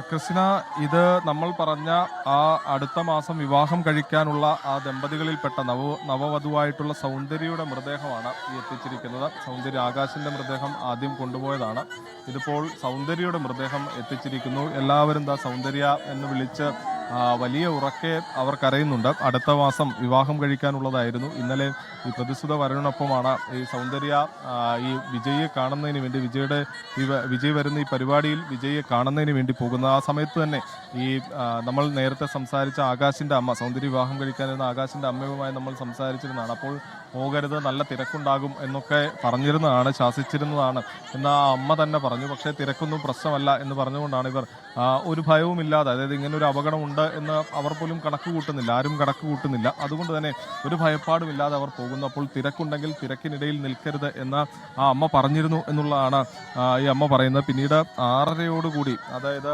ക്രിസ്റ്റിന, ഇത് നമ്മൾ പറഞ്ഞ ആ അടുത്ത മാസം വിവാഹം കഴിക്കാനുള്ള ആ ദമ്പതികളിൽപ്പെട്ട നവവധുവായിട്ടുള്ള സൗന്ദര്യയുടെ മൃതദേഹമാണ് ഈ എത്തിച്ചിരിക്കുന്നത്. ആകാശിന്റെ മൃതദേഹം ആദ്യം കൊണ്ടുപോയതാണ്. ഇതിപ്പോൾ സൗന്ദര്യയുടെ മൃതദേഹം എത്തിച്ചിരിക്കുന്നു. എല്ലാവരും സൗന്ദര്യ എന്ന് വിളിച്ച് വലിയ ഉറക്കെ അവർ കരയുന്നുണ്ട്. അടുത്ത മാസം വിവാഹം കഴിക്കാനുള്ളതായിരുന്നു. ഇന്നലെ ഈ പ്രതിസുത വരനൊപ്പമാണ് ഈ സൗന്ദര്യ ഈ വിജയെ കാണുന്നതിന് വേണ്ടി വിജയ് വരുന്ന ഈ പരിപാടിയിൽ വിജയെ കാണുന്നതിന് വേണ്ടി പോകുന്നത്. ആ സമയത്ത് തന്നെ ഈ നമ്മൾ നേരത്തെ സംസാരിച്ച ആകാശിന്റെ അമ്മ, സൗന്ദര്യ വിവാഹം കഴിക്കാനിരുന്ന ആകാശിന്റെ അമ്മയുമായി നമ്മൾ സംസാരിച്ചിരുന്നതാണ്. അപ്പോൾ പോകരുത്, നല്ല തിരക്കുണ്ടാകും എന്നൊക്കെ പറഞ്ഞിരുന്നതാണ്, ശാസിച്ചിരുന്നതാണ് എന്ന് ആ അമ്മ തന്നെ പറഞ്ഞു. പക്ഷേ തിരക്കൊന്നും പ്രശ്നമല്ല എന്ന് പറഞ്ഞുകൊണ്ടാണ് ഇവർ ഒരു ഭയവുമില്ലാതെ, അതായത് ഇങ്ങനെ ഒരു അപകടമുണ്ട് എന്ന് അവർ പോലും കണക്ക് കൂട്ടുന്നില്ല, ആരും കണക്ക് കൂട്ടുന്നില്ല. അതുകൊണ്ട് തന്നെ ഒരു ഭയപ്പാടുമില്ലാതെ അവർ പോകുന്നു. അപ്പോൾ തിരക്കുണ്ടെങ്കിൽ തിരക്കിനിടയിൽ നിൽക്കരുത് എന്ന് ആ അമ്മ പറഞ്ഞിരുന്നു എന്നുള്ളതാണ് ഈ അമ്മ പറയുന്നത്. പിന്നീട് 6:30 അതായത്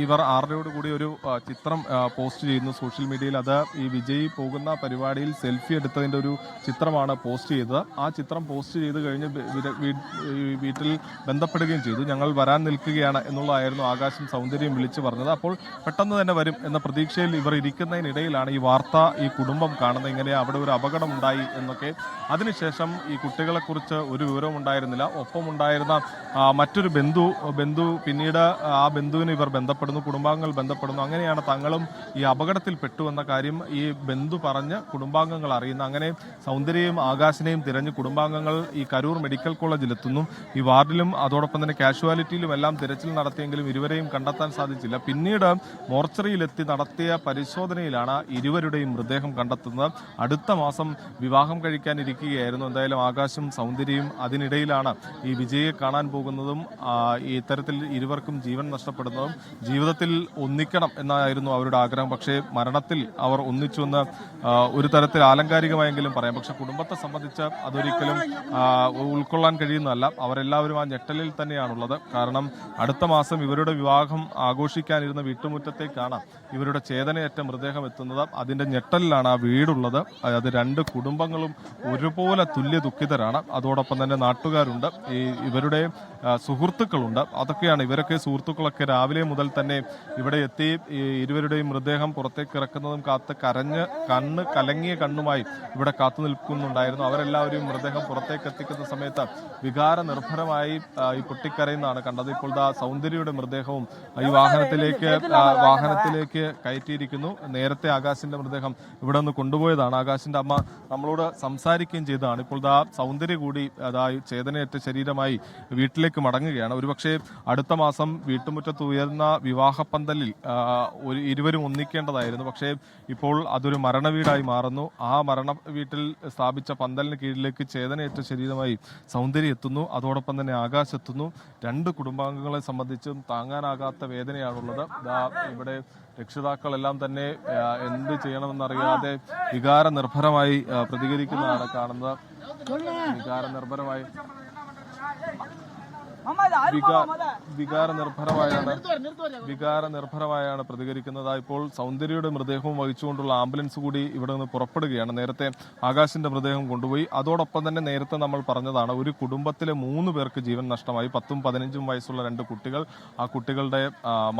ഇവർ 6:30 ഒരു ചിത്രം പോസ്റ്റ് ചെയ്യുന്നു സോഷ്യൽ മീഡിയയിൽ. അത് ഈ വിജയ് പോകുന്ന പരിപാടിയിൽ സെൽഫി എടുത്തതിൻ്റെ ഒരു ചിത്രമാണ് പോസ്റ്റ് ചെയ്തത്. ആ ചിത്രം പോസ്റ്റ് ചെയ്ത് കഴിഞ്ഞ് വീട്ടിൽ ബന്ധപ്പെടുകയും ചെയ്തു. ഞങ്ങൾ വരാൻ നിൽക്കുകയാണ് എന്നുള്ളതായിരുന്നു ആകാശം സൗന്ദര്യം വിളിച്ചു പറഞ്ഞത്. അപ്പോൾ പെട്ടെന്ന് തന്നെ വരും എന്ന പ്രതീക്ഷയിൽ ഇവർ ഇരിക്കുന്നതിനിടയിലാണ് ഈ വാർത്ത ഈ കുടുംബം കാണുന്നത്, ഇങ്ങനെ അവിടെ ഒരു അപകടമുണ്ടായി എന്നൊക്കെ. അതിനുശേഷം ഈ കുട്ടികളെക്കുറിച്ച് ഒരു വിവരവും ഉണ്ടായിരുന്നില്ല. ഒപ്പമുണ്ടായിരുന്ന മറ്റൊരു ബന്ധു പിന്നീട് ആ ബന്ധുവിന് ഇവർ ബന്ധപ്പെടുന്നു, കുടുംബാംഗങ്ങൾ ബന്ധപ്പെടുന്നു. അങ്ങനെയാണ് തങ്ങളും ഈ അപകടത്തിൽ പെട്ടുവെന്ന കാര്യം ഈ ബന്ധു പറഞ്ഞ് കുടുംബാംഗങ്ങൾ അറിയുന്നു. അങ്ങനെ സൗന്ദര്യയും ആകാശിനെയും തിരഞ്ഞ് കുടുംബാംഗങ്ങൾ ഈ കരൂർ മെഡിക്കൽ കോളേജിലെത്തുന്നു. ഈ വാർഡിലും അതോടൊപ്പം തന്നെ കാഷ്വാലിറ്റിയിലും എല്ലാം തിരച്ചിൽ നടത്തിയെങ്കിലും ഇരുവരെയും കണ്ടെത്താൻ സാധിച്ചില്ല. പിന്നീട് മോർച്ചറിയിലെത്തി നടത്തിയ പരിശോധനയിലാണ് ഇരുവരുടെയും മൃതദേഹം കണ്ടെത്തുന്നത്. അടുത്ത മാസം വിവാഹം കഴിക്കാനിരിക്കുകയായിരുന്നു എന്തായാലും ആകാശും സൗന്ദര്യയും. അതിനിടയിലാണ് ഈ വിജയെ കാണാൻ പോകുന്നതും ഇത്തരത്തിൽ ഇരുവർക്കും ജീവൻ നഷ്ടപ്പെടുന്നതും. ജീവിതത്തിൽ ഒന്നിക്കണം എന്നായിരുന്നു അവരുടെ ആഗ്രഹം. പക്ഷേ മരണത്തിൽ അവർ ഒന്നിച്ചുവെന്ന് ഒരു തരത്തിൽ ആലങ്കാരികമായെങ്കിലും പറയാം. പക്ഷെ കുടുംബത്തെ സംബന്ധിച്ച് അതൊരിക്കലും ഉൾക്കൊള്ളാൻ കഴിയുന്നതല്ല. അവരെല്ലാവരും ആ ഞെട്ടലിൽ തന്നെയാണുള്ളത്. കാരണം അടുത്ത മാസം ഇവരുടെ വിവാഹം ആഘോഷിക്കാനിരുന്ന വീട്ടുമുറ്റത്തേക്കാണ് ഇവരുടെ ചേതനയേറ്റ മൃതദേഹം എത്തുന്നത്. അതിന്റെ ഞെട്ടലിലാണ് ആ വീടുള്ളത്. അത് രണ്ട് കുടുംബങ്ങളും ഒരുപോലെ തുല്യ ദുഃഖിതരാണ്. അതോടൊപ്പം തന്നെ നാട്ടുകാരുണ്ട്, ഇവരുടെ സുഹൃത്തുക്കളുണ്ട്. അതൊക്കെയാണ്, ഇവരൊക്കെ സുഹൃത്തുക്കളൊക്കെ രാവിലെ മുതൽ തന്നെ ഇവിടെ എത്തി ഇരുവരുടെയും മൃതദേഹം പുറത്തേക്ക് ഇറക്കുന്നതും കാത്ത് കലങ്ങിയ കണ്ണുമായി ഇവിടെ കാത്തു നിൽക്കുന്നുണ്ടായിരുന്നു. അവരെല്ലാവരും മൃതദേഹം പുറത്തേക്ക് എത്തിക്കുന്ന സമയത്ത് വികാര നിർഭരമായി ഈ പൊട്ടിക്കരയുന്നതാണ് കണ്ടത്. ഇപ്പോൾ സൗന്ദര്യയുടെ മൃതദേഹവും ഈ വാഹനത്തിലേക്ക് കയറ്റിയിരിക്കുന്നു. നേരത്തെ ആകാശിന്റെ മൃതദേഹം ഇവിടെ നിന്ന് കൊണ്ടുപോയതാണ്. ആകാശിന്റെ അമ്മ നമ്മളോട് സംസാരിക്കുകയും ചെയ്തതാണ്. ഇപ്പോൾ സൗന്ദര്യ കൂടി ചേതനയേറ്റ ശരീരമായി വീട്ടിലേക്ക് മടങ്ങുകയാണ്. ഒരുപക്ഷെ അടുത്ത മാസം വീട്ടുമുറ്റത്ത് ഉയർന്ന വിവാഹപ്പന്തലിൽ ഇരുവരും ഒന്നിക്കേണ്ടതായിരുന്നു. പക്ഷേ ഇപ്പോൾ അതൊരു മരണവീടായി മാറുന്നു. ആ മരണ വീട്ടിൽ സ്ഥാപിച്ച പന്തലിന് കീഴിലേക്ക് ചേതനയേറ്റ ശരീരമായി സൗന്ദര്യം എത്തുന്നു. അതോടൊപ്പം തന്നെ ആകാശ് എത്തുന്നു. രണ്ട് കുടുംബാംഗങ്ങളെ സംബന്ധിച്ചും താങ്ങാനാകാത്ത വേദനയാണുള്ളത്. ഇവിടെ രക്ഷിതാക്കളെല്ലാം തന്നെ എന്ത് ചെയ്യണമെന്നറിയാതെ വികാരനിർഭരമായി പ്രതികരിക്കുന്നതാണ് കാണുന്നത്. വികാരനിർഭരമായി വികാരനിർഭരമായാണ് പ്രതികരിക്കുന്നത്. ഇപ്പോൾ സൗന്ദര്യയുടെ മൃതദേഹവും വഹിച്ചുകൊണ്ടുള്ള ആംബുലൻസ് കൂടി ഇവിടെ നിന്ന് പുറപ്പെടുകയാണ്. നേരത്തെ ആകാശിന്റെ മൃതദേഹം കൊണ്ടുപോയി. അതോടൊപ്പം തന്നെ നേരത്തെ നമ്മൾ പറഞ്ഞതാണ്, ഒരു കുടുംബത്തിലെ 3 പേർക്ക് ജീവൻ നഷ്ടമായി. 10ഉം 15ഉം വയസ്സുള്ള 2 കുട്ടികൾ, ആ കുട്ടികളുടെ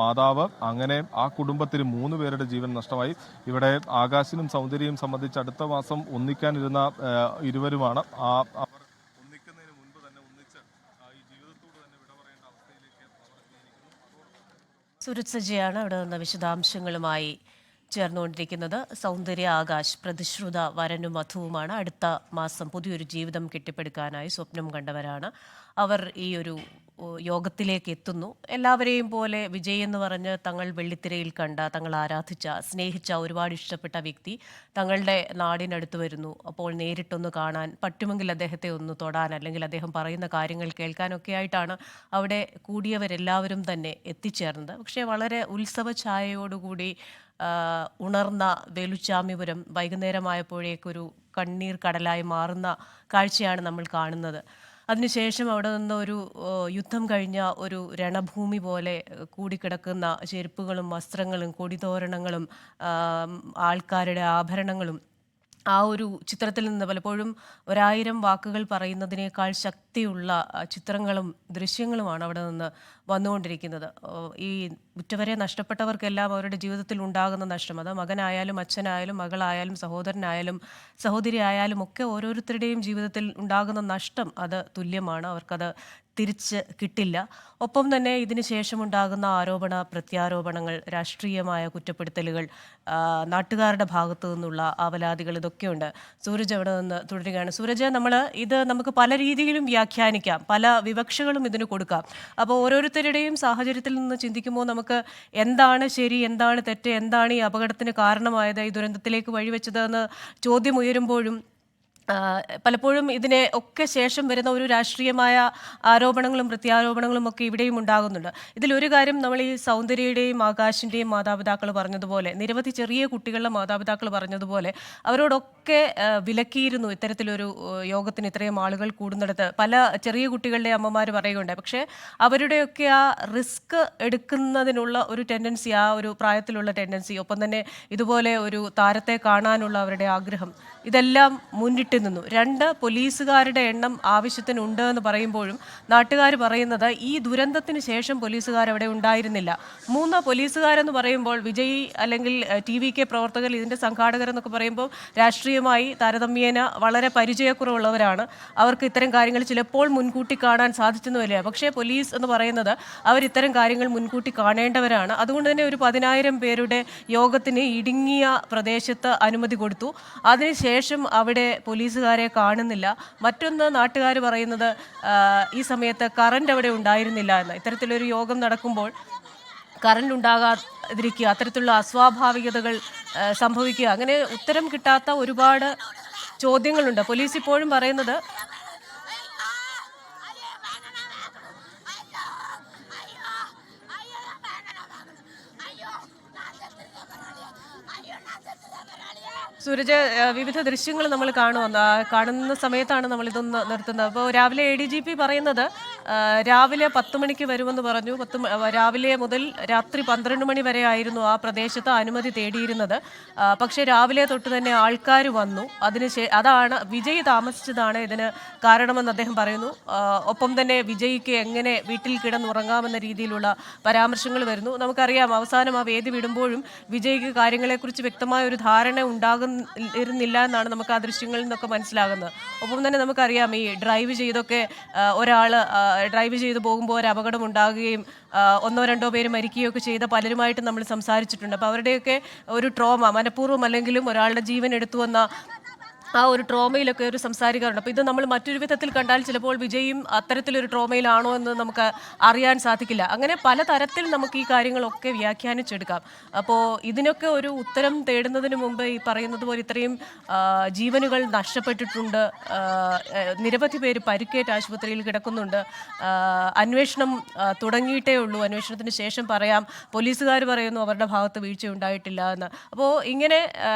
മാതാവ്, അങ്ങനെ ആ കുടുംബത്തിൽ 3 പേരുടെ ജീവൻ നഷ്ടമായി. ഇവിടെ ആകാശിനും സൗന്ദര്യയും സംബന്ധിച്ച് അടുത്ത മാസം ഒന്നിക്കാനിരുന്ന ഇരുവരുമാണ്. സുരത് സജിയാണ് അവിടെ നിന്ന് വിശദാംശങ്ങളുമായി ചേർന്നുകൊണ്ടിരിക്കുന്നത്. സൗന്ദര്യ ആകാശ് പ്രതിശ്രുത വരനും വധുവുമാണ്. അടുത്ത മാസം പുതിയൊരു ജീവിതം കെട്ടിപ്പടുക്കാനായി സ്വപ്നം കണ്ടവരാണ് അവർ. ഈ ഒരു യോഗത്തിലേക്ക് എത്തുന്നു. എല്ലാവരെയും പോലെ വിജയ് എന്ന് പറഞ്ഞ് തങ്ങൾ വെള്ളിത്തിരയിൽ കണ്ട, തങ്ങൾ ആരാധിച്ച, സ്നേഹിച്ച, ഒരുപാട് ഇഷ്ടപ്പെട്ട വ്യക്തി തങ്ങളുടെ നാടിനടുത്ത് വരുന്നു. അപ്പോൾ നേരിട്ടൊന്ന് കാണാൻ പറ്റുമെങ്കിൽ അദ്ദേഹത്തെ ഒന്ന് തൊടാൻ, അല്ലെങ്കിൽ അദ്ദേഹം പറയുന്ന കാര്യങ്ങൾ കേൾക്കാനൊക്കെ ആയിട്ടാണ് അവിടെ കൂടിയവരെല്ലാവരും തന്നെ എത്തിച്ചേർന്നത്. പക്ഷേ വളരെ ഉത്സവ ഛായയോടുകൂടി ഉണർന്ന വേലുച്ചാമിപുരം വൈകുന്നേരമായപ്പോഴേക്കൊരു കണ്ണീർ കടലായി മാറുന്ന കാഴ്ചയാണ് നമ്മൾ കാണുന്നത്. അതിനുശേഷം അവിടെ നിന്ന് ഒരു യുദ്ധം കഴിഞ്ഞ ഒരു രണഭൂമി പോലെ കൂടിക്കിടക്കുന്ന ചെരുപ്പുകളും വസ്ത്രങ്ങളും കൊടിതോരണങ്ങളും ആൾക്കാരുടെ ആഭരണങ്ങളും ആ ഒരു ചിത്രത്തിൽ നിന്ന് പലപ്പോഴും 1000 വാക്കുകൾ പറയുന്നതിനേക്കാൾ ശക്തിയുള്ള ചിത്രങ്ങളും ദൃശ്യങ്ങളുമാണ് അവിടെ നിന്ന് വന്നുകൊണ്ടിരിക്കുന്നത്. ഈ ഉറ്റവരെ നഷ്ടപ്പെട്ടവർക്കെല്ലാം അവരുടെ ജീവിതത്തിൽ ഉണ്ടാകുന്ന നഷ്ടം, അത് മകനായാലും അച്ഛനായാലും മകളായാലും സഹോദരനായാലും സഹോദരി ആയാലും ഒക്കെ ഓരോരുത്തരുടെയും ജീവിതത്തിൽ ഉണ്ടാകുന്ന നഷ്ടം അത് തുല്യമാണ്. അവർക്കത് തിരിച്ച് കിട്ടില്ല. ഒപ്പം തന്നെ ഇതിന് ശേഷമുണ്ടാകുന്ന ആരോപണ പ്രത്യാരോപണങ്ങൾ, രാഷ്ട്രീയമായ കുറ്റപ്പെടുത്തലുകൾ, നാട്ടുകാരുടെ ഭാഗത്തു നിന്നുള്ള ആവലാതികൾ, ഇതൊക്കെയുണ്ട്. സൂരജ് അവിടെ നിന്ന് തുടരുകയാണ്. സൂരജ്, നമുക്ക് പല രീതിയിലും വ്യാഖ്യാനിക്കാം, പല വിവക്ഷകളും ഇതിന് കൊടുക്കാം. അപ്പോൾ ഓരോരുത്തരുടെയും സാഹചര്യത്തിൽ നിന്ന് ചിന്തിക്കുമ്പോൾ നമുക്ക് എന്താണ് ശരി, എന്താണ് തെറ്റ്, എന്താണ് ഈ അപകടത്തിന് കാരണമായത്, ഈ ദുരന്തത്തിലേക്ക് വഴിവെച്ചതെന്ന് ചോദ്യം ഉയരുമ്പോഴും പലപ്പോഴും ഇതിനെ ഒക്കെ ശേഷം വരുന്ന ഒരു രാഷ്ട്രീയമായ ആരോപണങ്ങളും പ്രത്യാരോപണങ്ങളും ഒക്കെ ഇവിടെയും ഉണ്ടാകുന്നുണ്ട്. ഇതിലൊരു കാര്യം, നമ്മൾ ഈ സൗന്ദര്യയുടെയും ആകാശിൻ്റെയും മാതാപിതാക്കൾ പറഞ്ഞതുപോലെ, നിരവധി ചെറിയ കുട്ടികളുടെ മാതാപിതാക്കൾ പറഞ്ഞതുപോലെ, അവരോടൊക്കെ വിലക്കിയിരുന്നു ഇത്തരത്തിലൊരു യോഗത്തിന് ഇത്രയും ആളുകൾ കൂടുന്നിടത്ത്. പല ചെറിയ കുട്ടികളുടെ അമ്മമാർ പറയുകയുണ്ടായി. പക്ഷേ അവരുടെയൊക്കെ ആ റിസ്ക് എടുക്കുന്നതിനുള്ള ഒരു ടെൻഡൻസി, ആ ഒരു പ്രായത്തിലുള്ള ടെൻഡൻസി, ഒപ്പം തന്നെ ഇതുപോലെ ഒരു താരത്തെ കാണാനുള്ള അവരുടെ ആഗ്രഹം, ഇതെല്ലാം മുന്നിട്ട് നിന്നു. 2, പോലീസുകാരുടെ എണ്ണം ആവശ്യത്തിനുണ്ട് എന്ന് പറയുമ്പോഴും നാട്ടുകാർ പറയുന്നത് ഈ ദുരന്തത്തിന് ശേഷം പോലീസുകാർ അവിടെ ഉണ്ടായിരുന്നില്ല. 3, പോലീസുകാരെന്ന് പറയുമ്പോൾ വിജയ് അല്ലെങ്കിൽ TVK പ്രവർത്തകർ, ഇതിൻ്റെ സംഘാടകരെന്നൊക്കെ പറയുമ്പോൾ രാഷ്ട്രീയമായി താരതമ്യേന വളരെ പരിചയക്കുറവുള്ളവരാണ്. അവർക്ക് ഇത്തരം കാര്യങ്ങൾ ചിലപ്പോൾ മുൻകൂട്ടി കാണാൻ സാധിച്ചെന്നുമില്ല. പക്ഷേ പോലീസ് എന്ന് പറയുന്നത് അവർ ഇത്തരം കാര്യങ്ങൾ മുൻകൂട്ടി കാണേണ്ടവരാണ്. അതുകൊണ്ട് തന്നെ ഒരു 10,000 പേരുടെ യോഗത്തിന് ഇടുങ്ങിയ പ്രദേശത്ത് അനുമതി കൊടുത്തു. അതിനുശേഷം അവിടെ പോലീസുകാരെ കാണുന്നില്ല. മറ്റൊന്ന്, നാട്ടുകാർ പറയുന്നത് ഈ സമയത്ത് കറണ്ട് അവിടെ ഉണ്ടായിരുന്നില്ല എന്ന്. ഇത്തരത്തിലൊരു യോഗം നടക്കുമ്പോൾ കറണ്ട് ഉണ്ടാകാതിരിക്കുക, അത്തരത്തിലുള്ള അസ്വാഭാവികതകൾ സംഭവിക്കുക, അങ്ങനെ ഉത്തരം കിട്ടാത്ത ഒരുപാട് ചോദ്യങ്ങളുണ്ട്. പോലീസ് ഇപ്പോഴും പറയുന്നത് സൂരജ്, വിവിധ ദൃശ്യങ്ങൾ നമ്മൾ കാണുന്ന സമയത്താണ് നമ്മൾ ഇതൊന്ന് നിർത്തുന്നത്. അപ്പോൾ രാവിലെ ADGP പറയുന്നത് രാവിലെ 10 മണിക്ക് വരുമെന്ന് പറഞ്ഞു. രാവിലെ മുതൽ രാത്രി 12 മണി വരെ ആയിരുന്നു ആ പ്രദേശത്ത് അനുമതി തേടിയിരുന്നത്. പക്ഷേ രാവിലെ തൊട്ട് തന്നെ ആൾക്കാർ വന്നു. അതാണ് വിജയ് താമസിച്ചതാണ് ഇതിന് കാരണമെന്ന് അദ്ദേഹം പറയുന്നു. ഒപ്പം തന്നെ വിജയ്ക്ക് എങ്ങനെ വീട്ടിൽ കിടന്നുറങ്ങാമെന്ന രീതിയിലുള്ള പരാമർശങ്ങൾ വരുന്നു. നമുക്കറിയാം, അവസാനം ആ വേദി വിടുമ്പോഴും വിജയ്ക്ക് കാര്യങ്ങളെക്കുറിച്ച് വ്യക്തമായ ഒരു ധാരണ ഉണ്ടാകുന്നില്ല എന്നാണ് നമുക്ക് ആ ദൃശ്യങ്ങളിൽ നിന്നൊക്കെ മനസ്സിലാകുന്നത്. ഒപ്പം തന്നെ നമുക്കറിയാം, ഈ ഡ്രൈവ് ഒരാൾ ഡ്രൈവ് ചെയ്ത് പോകുമ്പോൾ ഒരു അപകടം ഉണ്ടാകുകയും 1 2 പേര് മരിക്കുകയൊക്കെ ചെയ്ത പലരുമായിട്ട് നമ്മൾ സംസാരിച്ചിട്ടുണ്ട്. അപ്പോൾ അവരുടെയൊക്കെ ഒരു ട്രോമ, മനഃപൂർവ്വം അല്ലെങ്കിലും ഒരാളുടെ ജീവൻ എടുത്തുവെന്ന ആ ഒരു ട്രോമയിലൊക്കെ ഒരു സംസാരിക്കാറുണ്ട്. അപ്പോൾ ഇത് നമ്മൾ മറ്റൊരു വിധത്തിൽ കണ്ടാൽ ചിലപ്പോൾ വിജയും അത്തരത്തിലൊരു ട്രോമയിലാണോ എന്ന് നമുക്ക് അറിയാൻ സാധിക്കില്ല. അങ്ങനെ പലതരത്തിൽ നമുക്ക് ഈ കാര്യങ്ങളൊക്കെ വ്യാഖ്യാനിച്ചെടുക്കാം. അപ്പോൾ ഇതിനൊക്കെ ഒരു ഉത്തരം തേടുന്നതിന് മുമ്പ് ഈ പറയുന്നത് പോലെ ഇത്രയും ജീവനുകൾ നഷ്ടപ്പെട്ടിട്ടുണ്ട്, നിരവധി പേര് പരിക്കേറ്റ് ആശുപത്രിയിൽ കിടക്കുന്നുണ്ട്. അന്വേഷണം തുടങ്ങിയിട്ടേ ഉള്ളൂ, അന്വേഷണത്തിന് ശേഷം പറയാം. പോലീസുകാർ പറയുന്നു അവരുടെ ഭാഗത്ത് വീഴ്ച ഉണ്ടായിട്ടില്ല എന്ന്. അപ്പോൾ ഇങ്ങനെ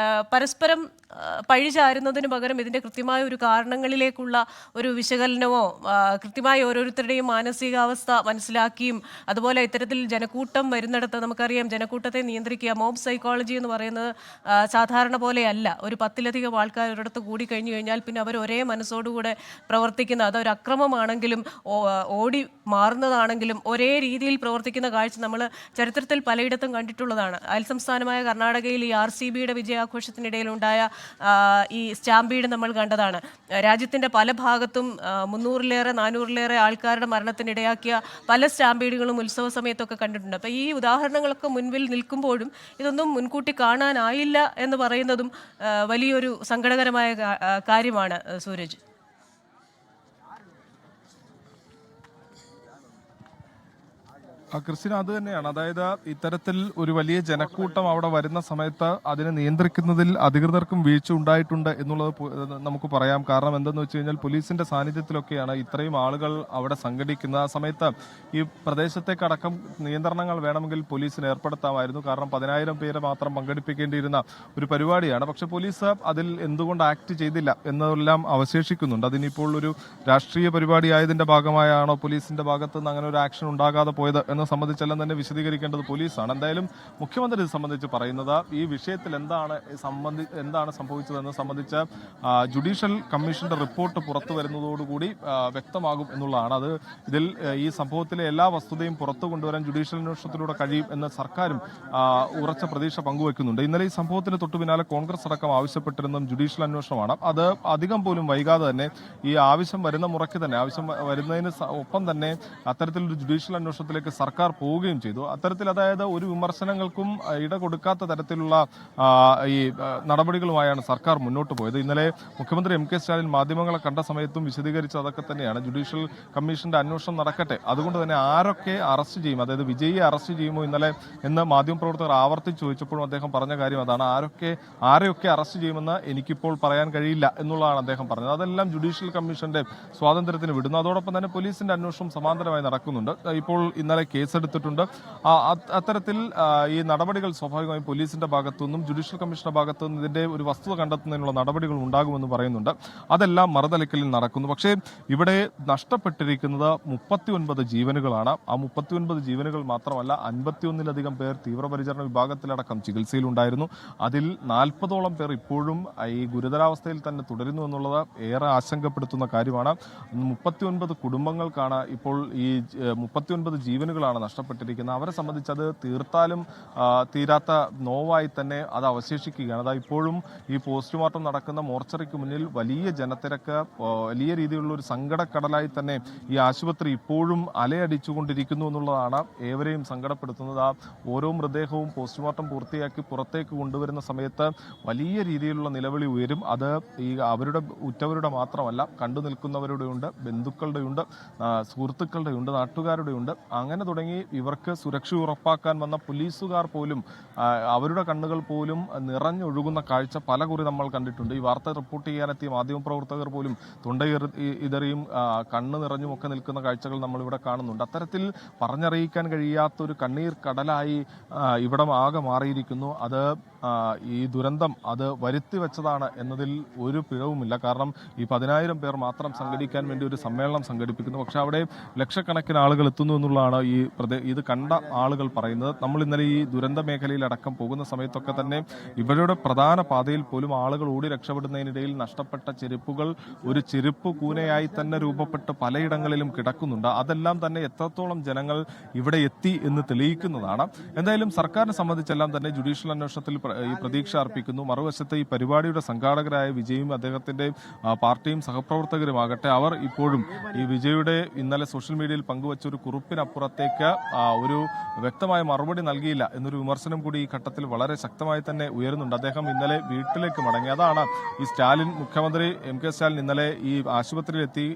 പരസ്പരം പഴിചാരുന്നതിന് പകരം ഇതിൻ്റെ കൃത്യമായ ഒരു കാരണങ്ങളിലേക്കുള്ള ഒരു വിശകലനമോ, കൃത്യമായി ഓരോരുത്തരുടെയും മാനസികാവസ്ഥ മനസ്സിലാക്കിയും, അതുപോലെ ഇത്തരത്തിൽ ജനക്കൂട്ടം വരുന്നിടത്ത് നമുക്കറിയാം, ജനക്കൂട്ടത്തെ നിയന്ത്രിക്കുക, മോബ് സൈക്കോളജി എന്ന് പറയുന്നത് സാധാരണ പോലെയല്ല. ഒരു 10ലധികം ആൾക്കാർ ഒരിടത്ത് കൂടി കഴിഞ്ഞു കഴിഞ്ഞാൽ പിന്നെ അവർ ഒരേ മനസ്സോടുകൂടെ പ്രവർത്തിക്കുന്ന, അതൊരു അക്രമമാണെങ്കിലും ഓടി മാറുന്നതാണെങ്കിലും ഒരേ രീതിയിൽ പ്രവർത്തിക്കുന്ന കാഴ്ച നമ്മൾ ചരിത്രത്തിൽ പലയിടത്തും കണ്ടിട്ടുള്ളതാണ്. അയൽ സംസ്ഥാനമായ കർണാടകയിൽ ഈ RCBയുടെ വിജയാഘോഷത്തിനിടയിലുണ്ടായ ഈ സ്റ്റാമ്പീഡ് നമ്മൾ കണ്ടതാണ്. രാജ്യത്തിൻ്റെ പല ഭാഗത്തും 300-ലേറെ 400-ലേറെ ആൾക്കാരുടെ മരണത്തിനിടയാക്കിയ പല സ്റ്റാമ്പീഡുകളും ഉത്സവ സമയത്തൊക്കെ കണ്ടിട്ടുണ്ട്. അപ്പോൾ ഈ ഉദാഹരണങ്ങളൊക്കെ മുൻപിൽ നിൽക്കുമ്പോഴും ഇതൊന്നും മുൻകൂട്ടി കാണാനായില്ല എന്ന് പറയുന്നതും വലിയൊരു സങ്കടകരമായ കാര്യമാണ് സൂരജ്. ക്രിസ്ത്യൻ, അത് തന്നെയാണ്. അതായത് ഇത്തരത്തിൽ ഒരു വലിയ ജനക്കൂട്ടം അവിടെ വരുന്ന സമയത്ത് അതിനെ നിയന്ത്രിക്കുന്നതിൽ അധികൃതർക്കും വീഴ്ച ഉണ്ടായിട്ടുണ്ട് എന്നുള്ളത് നമുക്ക് പറയാം. കാരണം എന്തെന്ന് വെച്ച് കഴിഞ്ഞാൽ പോലീസിന്റെ സാന്നിധ്യത്തിലൊക്കെയാണ് ഇത്രയും ആളുകൾ അവിടെ സംഘടിക്കുന്നത്. ആ സമയത്ത് ഈ പ്രദേശത്തേക്കടക്കം നിയന്ത്രണങ്ങൾ വേണമെങ്കിൽ പോലീസിന് ഏർപ്പെടുത്താമായിരുന്നു. കാരണം 10,000 പേരെ മാത്രം പങ്കെടുപ്പിക്കേണ്ടിയിരുന്ന ഒരു പരിപാടിയാണ്. പക്ഷെ പോലീസ് അതിൽ എന്തുകൊണ്ട് ആക്ട് ചെയ്തില്ല എന്നതെല്ലാം അവശേഷിക്കുന്നുണ്ട്. അതിനിപ്പോൾ ഒരു രാഷ്ട്രീയ പരിപാടി ആയതിന്റെ ഭാഗമായാണോ പോലീസിന്റെ ഭാഗത്ത് നിന്ന് അങ്ങനെ ഒരു ആക്ഷൻ ഉണ്ടാകാതെ പോയത് എന്നത് എന്നത് സംബന്ധിച്ചെല്ലാം തന്നെ വിശദീകരിക്കേണ്ടത് പോലീസാണ്. എന്തായാലും മുഖ്യമന്ത്രി ഇത് സംബന്ധിച്ച് പറയുന്നത് ഈ വിഷയത്തിൽ എന്താണ് സംഭവിച്ചതെന്ന് സംബന്ധിച്ച് ജുഡീഷ്യൽ കമ്മീഷന്റെ റിപ്പോർട്ട് പുറത്തു വരുന്നതോടുകൂടി വ്യക്തമാകും എന്നുള്ളതാണ്. ഇതിൽ ഈ സംഭവത്തിലെ എല്ലാ വസ്തുതയും പുറത്തു കൊണ്ടുവരാൻ ജുഡീഷ്യൽ അന്വേഷണത്തിലൂടെ കഴിയും എന്ന് സർക്കാരും ഉറച്ച പ്രതീക്ഷ പങ്കുവെക്കുന്നുണ്ട്. ഇന്നലെ ഈ സംഭവത്തിന് തൊട്ടു പിന്നാലെ കോൺഗ്രസ് അടക്കം ആവശ്യപ്പെട്ടിരുന്നതും ജുഡീഷ്യൽ അന്വേഷണമാണ്. അത് അധികം പോലും വൈകാതെ തന്നെ ഈ ആവശ്യം വരുന്ന മുറയ്ക്ക് തന്നെ ആവശ്യം വരുന്നതിന് ഒപ്പം തന്നെ അത്തരത്തിലൊരു ജുഡീഷ്യൽ അന്വേഷണത്തിലേക്ക് സർക്കാർ പോവുകയും ചെയ്തു. അത്തരത്തിൽ അതായത് ഒരു വിമർശനങ്ങൾക്കും ഇട കൊടുക്കാത്ത തരത്തിലുള്ള ഈ നടപടികളുമായാണ് സർക്കാർ മുന്നോട്ട് പോയത്. ഇന്നലെ മുഖ്യമന്ത്രി എം കെ സ്റ്റാലിൻ മാധ്യമങ്ങളെ കണ്ട സമയത്തും വിശദീകരിച്ചത് അതൊക്കെ തന്നെയാണ്. ജുഡീഷ്യൽ കമ്മീഷന്റെ അന്വേഷണം നടക്കട്ടെ, അതുകൊണ്ട് തന്നെ ആരൊക്കെ അറസ്റ്റ് ചെയ്യും, അതായത് വിജയിയെ അറസ്റ്റ് ചെയ്യുമോ ഇന്നലെ എന്ന് മാധ്യമപ്രവർത്തകർ ആവർത്തിച്ച് ചോദിച്ചപ്പോഴും അദ്ദേഹം പറഞ്ഞ കാര്യം അതാണ്. ആരെയൊക്കെ അറസ്റ്റ് ചെയ്യുമെന്ന് എനിക്കിപ്പോൾ പറയാൻ കഴിയില്ല എന്നുള്ളതാണ് അദ്ദേഹം പറഞ്ഞത്. അതെല്ലാം ജുഡീഷ്യൽ കമ്മീഷന്റെ സ്വാതന്ത്ര്യത്തിന് വിടുന്നു. അതോടൊപ്പം തന്നെ പോലീസിന്റെ അന്വേഷണം സമാന്തരമായി നടക്കുന്നുണ്ട്. ഇപ്പോൾ ഇന്നലെ കേസെടുത്തിട്ടുണ്ട്. അത്തരത്തിൽ ഈ നടപടികൾ സ്വാഭാവികമായും പോലീസിന്റെ ഭാഗത്തുനിന്നും ജുഡീഷ്യൽ കമ്മീഷന്റെ ഭാഗത്തുനിന്നും ഇതിന്റെ ഒരു വസ്തുത കണ്ടെത്തുന്നതിനുള്ള നടപടികൾ ഉണ്ടാകുമെന്ന് പറയുന്നുണ്ട്. അതെല്ലാം മറുതലക്കലിൽ നടക്കുന്നു. പക്ഷേ ഇവിടെ നഷ്ടപ്പെട്ടിരിക്കുന്നത് 39 ജീവനുകളാണ്. ആ 39 ജീവനുകൾ മാത്രമല്ല, 51-ലധികം പേർ തീവ്രപരിചരണ വിഭാഗത്തിലടക്കം ചികിത്സയിലുണ്ടായിരുന്നു. അതിൽ 40ഓളം പേർ ഇപ്പോഴും ഈ ഗുരുതരാവസ്ഥയിൽ തന്നെ തുടരുന്നു എന്നുള്ളത് ഏറെ ആശങ്കപ്പെടുത്തുന്ന കാര്യമാണ്. 39 കുടുംബങ്ങൾക്കാണ് ഇപ്പോൾ ഈ 39 ജീവനുകളാണ് നഷ്ടപ്പെട്ടിരിക്കുന്നത്. അവരെ സംബന്ധിച്ച് അത് തീർത്താലും തീരാത്ത നോവായി തന്നെ അത് അവശേഷിക്കുകയാണ്. അതാ ഇപ്പോഴും ഈ പോസ്റ്റ്മോർട്ടം നടക്കുന്ന മോർച്ചറിക്ക് മുന്നിൽ വലിയ ജനത്തിരക്ക്, വലിയ രീതിയിലുള്ള ഒരു സങ്കടക്കടലായി തന്നെ ഈ ആശുപത്രി ഇപ്പോഴും അലയടിച്ചുകൊണ്ടിരിക്കുന്നു എന്നുള്ളതാണ് ഏവരെയും സങ്കടപ്പെടുത്തുന്നത്. ആ ഓരോ മൃതദേഹവും പോസ്റ്റ്മോർട്ടം പൂർത്തിയാക്കി പുറത്തേക്ക് കൊണ്ടുവരുന്ന സമയത്ത് വലിയ രീതിയിലുള്ള നിലവിളി ഉയരും. അത് ഈ അവരുടെ ഉറ്റവരുടെ മാത്രമല്ല, കണ്ടു നിൽക്കുന്നവരുടെ ഉണ്ട്, ബന്ധുക്കളുടെ ഉണ്ട്, സുഹൃത്തുക്കളുടെ ഉണ്ട്, നാട്ടുകാരുടെ ഉണ്ട്. അങ്ങനെ തുടങ്ങി ഇവർക്ക് സുരക്ഷ ഉറപ്പാക്കാൻ വന്ന പോലീസുകാർ പോലും അവരുടെ കണ്ണുകൾ പോലും നിറഞ്ഞൊഴുകുന്ന കാഴ്ച പലകുറി നമ്മൾ കണ്ടിട്ടുണ്ട്. ഈ വാർത്ത റിപ്പോർട്ട് ചെയ്യാനെത്തിയ മാധ്യമപ്രവർത്തകർ പോലും ഇതറിയും കണ്ണ് നിറഞ്ഞും ഒക്കെ നിൽക്കുന്ന കാഴ്ചകൾ നമ്മളിവിടെ കാണുന്നുണ്ട്. അത്തരത്തിൽ പറഞ്ഞറിയിക്കാൻ കഴിയാത്തൊരു കണ്ണീർ കടലായി ഇവിടം ആകെ മാറിയിരിക്കുന്നു. അത് ഈ ദുരന്തം അത് വരുത്തി വെച്ചതാണ് എന്നതിൽ ഒരു പിഴവുമില്ല. കാരണം ഈ 10,000 പേർ മാത്രം സംഘടിക്കാൻ വേണ്ടി ഒരു സമ്മേളനം സംഘടിപ്പിക്കുന്നു. പക്ഷെ അവിടെ ലക്ഷക്കണക്കിന് ആളുകൾ എത്തുന്നു എന്നുള്ളതാണ് ഇത് കണ്ട ആളുകൾ പറയുന്നത്. നമ്മൾ ഇന്നലെ ഈ ദുരന്ത മേഖലയിലടക്കം പോകുന്ന സമയത്തൊക്കെ തന്നെ ഇവരുടെ പ്രധാന പാതയിൽ പോലും ആളുകൾ ഓടി രക്ഷപ്പെടുന്നതിനിടയിൽ നഷ്ടപ്പെട്ട ചെരുപ്പുകൾ ഒരു ചെരുപ്പ് കൂനയായി തന്നെ രൂപപ്പെട്ട് പലയിടങ്ങളിലും കിടക്കുന്നുണ്ട്. അതെല്ലാം തന്നെ എത്രത്തോളം ജനങ്ങൾ ഇവിടെ എത്തി എന്ന് തെളിയിക്കുന്നതാണ്. എന്തായാലും സർക്കാരിനെ സംബന്ധിച്ചെല്ലാം തന്നെ ജുഡീഷ്യൽ അന്വേഷണത്തിൽ ഈ പ്രതീക്ഷ അർപ്പിക്കുന്നു. മറുവശത്ത് ഈ പരിപാടിയുടെ സംഘാടകരായ വിജയും അദ്ദേഹത്തിന്റെ പാർട്ടിയും സഹപ്രവർത്തകരുമാകട്ടെ, അവർ ഇപ്പോഴും ഈ വിജയുടെ ഇന്നലെ സോഷ്യൽ മീഡിയയിൽ പങ്കുവച്ച ഒരു കുറിപ്പിനപ്പുറത്തേക്ക് ഒരു വ്യക്തമായ മറുപടി നൽകിയില്ല എന്നൊരു വിമർശനം കൂടി ഈ ഘട്ടത്തിൽ വളരെ ശക്തമായി തന്നെ ഉയരുന്നുണ്ട്. അദ്ദേഹം ഇന്നലെ വീട്ടിലേക്ക് മടങ്ങി. അതാണ് ഈ മുഖ്യമന്ത്രി എം കെ സ്റ്റാലിൻ ഇന്നലെ ഈ ആശുപത്രിയിലെത്തി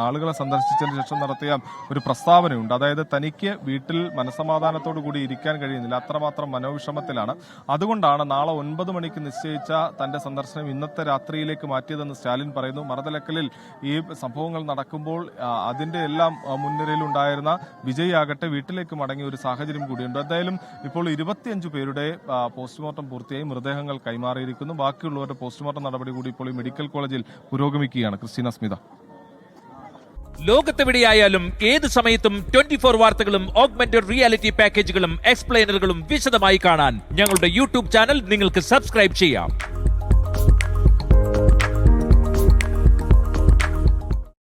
ആളുകളെ സന്ദർശിച്ചതിന് ശേഷം നടത്തിയ ഒരു പ്രസ്താവനയുണ്ട്. അതായത് തനിക്ക് വീട്ടിൽ മനസമാധാനത്തോടു കൂടി ഇരിക്കാൻ കഴിയുന്നില്ല, അത്രമാത്രം മനോവിഷമത്തിലാണ്. അതുകൊണ്ടാണ് നാളെ 9 മണിക്ക് നിശ്ചയിച്ച തന്റെ സന്ദർശനം ഇന്നത്തെ രാത്രിയിലേക്ക് മാറ്റിയതെന്ന് സ്റ്റാലിൻ പറയുന്നു. മറുതലക്കലിൽ ഈ സംഭവങ്ങൾ നടക്കുമ്പോൾ അതിന്റെ എല്ലാം മുൻനിരയിലുണ്ടായിരുന്ന വിജയ് ആകട്ടെ വീട്ടിലേക്ക് മടങ്ങിയ ഒരു സാഹചര്യം കൂടിയുണ്ട്. എന്തായാലും ഇപ്പോൾ 25 പേരുടെ പോസ്റ്റ്മോർട്ടം പൂർത്തിയായി മൃതദേഹങ്ങൾ കൈമാറിയിരിക്കുന്നു. ബാക്കിയുള്ളവരുടെ പോസ്റ്റ്മോർട്ടം നടപടി കൂടി ഇപ്പോൾ ഈ മെഡിക്കൽ കോളേജിൽ പുരോഗമിക്കുകയാണ്. ക്രിസ്റ്റീന സ്മിത. ലോകത്തെവിടെയായാലും ഏത് സമയത്തും 24 വാർത്തകളും ഓഗ്മെന്റഡ് റിയാലിറ്റി പാക്കേജുകളും എക്സ്പ്ലെയിനറുകളും വിശദമായി കാണാൻ ഞങ്ങളുടെ യൂട്യൂബ് ചാനൽ നിങ്ങൾക്ക് സബ്സ്ക്രൈബ് ചെയ്യാം.